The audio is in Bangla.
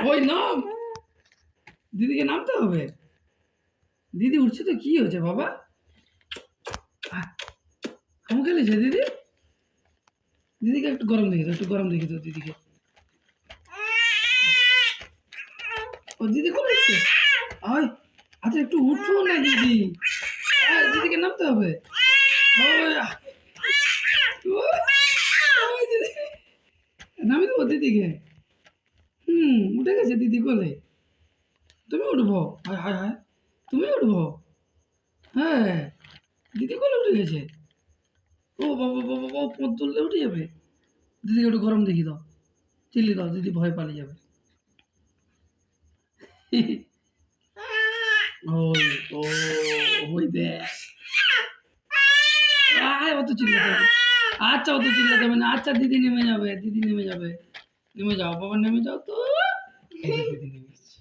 ওই নাম, দিদিকে নামতে হবে। দিদি উঠছে তো, কি হয়েছে বাবা? হাম খেলেছে দিদি? দিদিকে একটু গরম দেখে দাও, একটু গরম দেখে দাও দিদিকে। ও দিদি কোন হচ্ছে? আয়, আচ্ছা একটু উঠো না দিদি, দিদিকে নামতে হবে। দিদি নামি দেবো দিদিকে। উঠে গেছে দিদি কোলে। তুমি উঠবো? হায় হায় হায়, তুমি উঠবো? হ্যাঁ, দিদি কোলে উঠে গেছে। ও বাবা বাবা বাবা, পথ তুললে উঠে যাবে। দিদিকে একটু গরম দেখি দাও, চিল্লি দাও, দিদি ভয় পালিয়ে যাবে। ওই ও, ওই দেখ, অত চিল্লাতে হবে। আচ্ছা অত চিল্লাতে হবে না। আচ্ছা দিদি নেমে যাবে, দিদি নেমে যাবে। নেমে যাও বাবা, নেমে যাও তো। দিদি নেমে যাচ্ছে।